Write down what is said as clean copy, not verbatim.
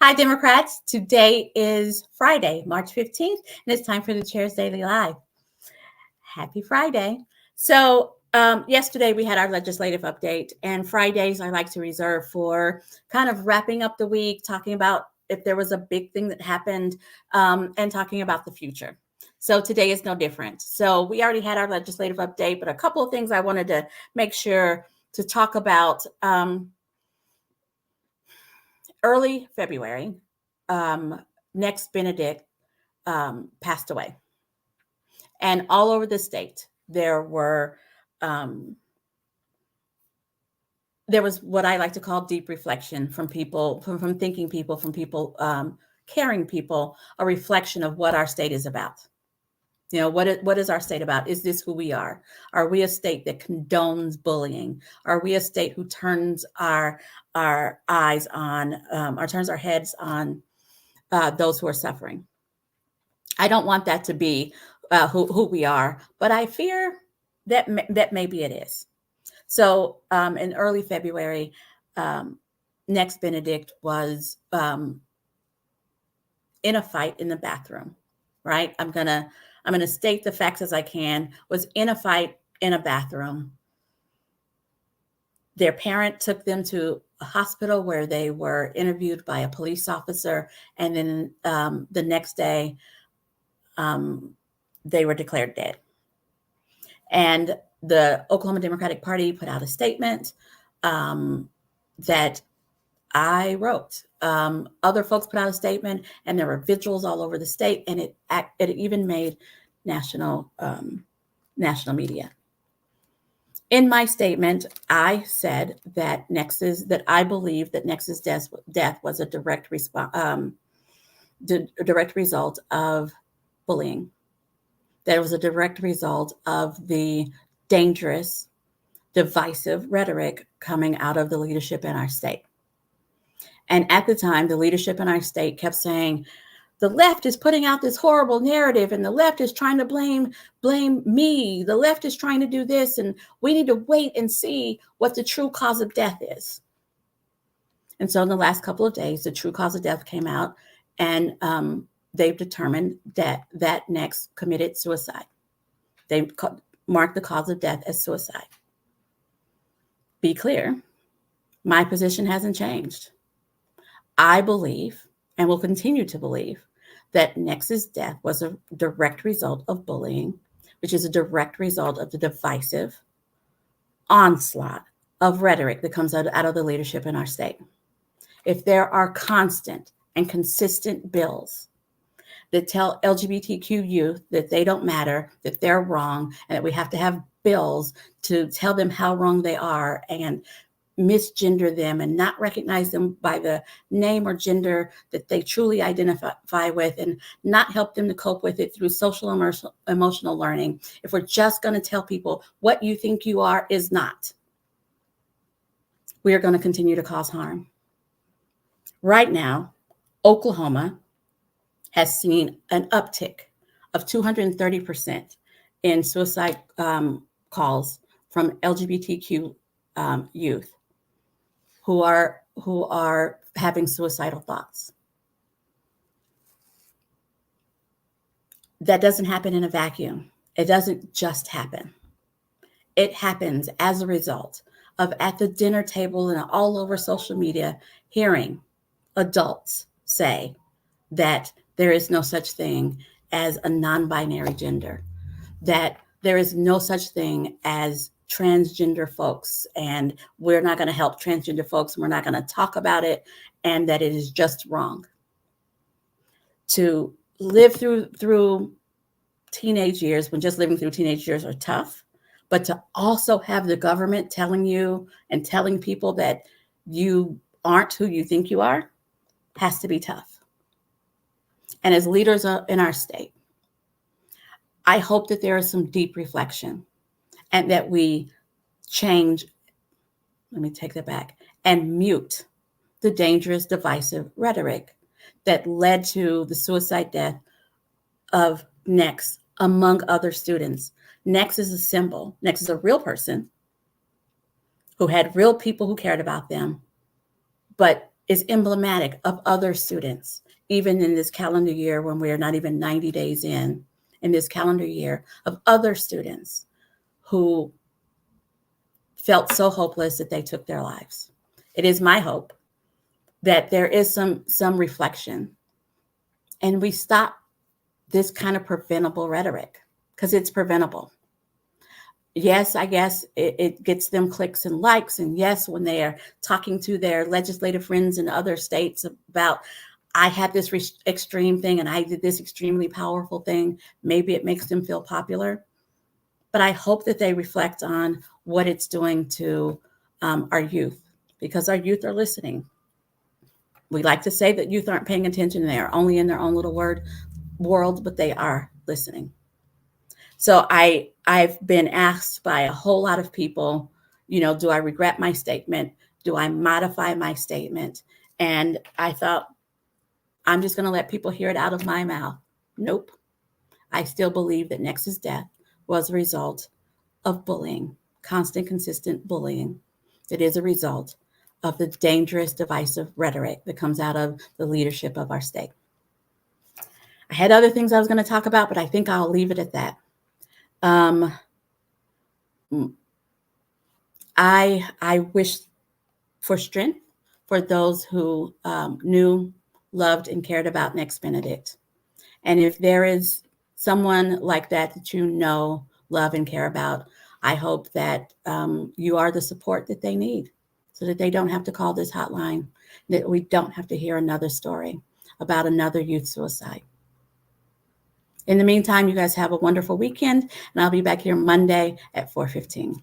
Hi, Democrats. Today is Friday, March 15th, and it's time for the Chair's Daily Live. Happy Friday. So yesterday we had our legislative update, and Fridays I like to reserve for kind of wrapping up the week, talking about if there was a big thing that happened, and talking about the future. So today is no different. So we already had our legislative update, but a couple of things I wanted to make sure to talk about. Early February, Next Benedict passed away. And all over the state, there was what I like to call deep reflection from people, from thinking people, from people, caring people, a reflection of what our state is about. You know, what is our state about? Is this who we are? Are we a state that condones bullying? Are we a state who turns our eyes on, or turns our heads on those who are suffering? I don't want that to be who we are, but I fear that maybe it is. So in early February, Next Benedict was in a fight in the bathroom, right? I'm gonna state the facts as I can. Was in a fight in a bathroom. Their parent took them to a hospital where they were interviewed by a police officer, and then the next day, they were declared dead. And the Oklahoma Democratic Party put out a statement that I wrote. Other folks put out a statement, and there were vigils all over the state, and it even made national media. In my statement, I said that I believe that Nex's death was a direct result of bullying. That it was a direct result of the dangerous, divisive rhetoric coming out of the leadership in our state. And at the time, the leadership in our state kept saying, the left is putting out this horrible narrative, and the left is trying to blame me. The left is trying to do this, and we need to wait and see what the true cause of death is. And so in the last couple of days, the true cause of death came out, and they've determined that Next committed suicide. They marked the cause of death as suicide. Be clear, my position hasn't changed. I believe, and will continue to believe, that Nex's death was a direct result of bullying, which is a direct result of the divisive onslaught of rhetoric that comes out of the leadership in our state. If there are constant and consistent bills that tell LGBTQ youth that they don't matter, that they're wrong, and that we have to have bills to tell them how wrong they are and misgender them and not recognize them by the name or gender that they truly identify with, and not help them to cope with it through social emotional learning. If we're just going to tell people what you think you are is not, we are going to continue to cause harm. Right now, Oklahoma has seen an uptick of 230% in suicide calls from LGBTQ youth who are having suicidal thoughts. That doesn't happen in a vacuum. It doesn't just happen. It happens as a result of, at the dinner table and all over social media, hearing adults say that there is no such thing as a non-binary gender, that there is no such thing as transgender folks, and we're not going to help transgender folks, and we're not going to talk about it, and that it is just wrong. To live through teenage years, when just living through teenage years are tough, but to also have the government telling you and telling people that you aren't who you think you are has to be tough. And as leaders in our state, I hope that there is some deep reflection, and that we change, let me take that back, and mute the dangerous, divisive rhetoric that led to the suicide death of Nex, among other students. Nex is a symbol. Nex is a real person who had real people who cared about them, but is emblematic of other students, even in this calendar year when we're not even 90 days in this calendar year, of other students who felt so hopeless that they took their lives. It is my hope that there is some reflection and we stop this kind of preventable rhetoric, because it's preventable. Yes, I guess it gets them clicks and likes. And yes, when they are talking to their legislative friends in other states about, I had this extreme thing and I did this extremely powerful thing, maybe it makes them feel popular. But I hope that they reflect on what it's doing to our youth, because our youth are listening. We like to say that youth aren't paying attention. They are only in their own little world, but they are listening. So I've been asked by a whole lot of people, do I regret my statement? Do I modify my statement? And I thought, I'm just going to let people hear it out of my mouth. Nope. I still believe that Nex's death was a result of bullying, constant, consistent bullying. It is a result of the dangerous, divisive rhetoric that comes out of the leadership of our state. I had other things I was going to talk about, but I think I'll leave it at that. I wish for strength for those who knew, loved, and cared about Nex Benedict. And if there is someone like that you know, love, and care about, I hope that you are the support that they need so that they don't have to call this hotline, that we don't have to hear another story about another youth suicide. In the meantime, you guys have a wonderful weekend, and I'll be back here Monday at 4:15.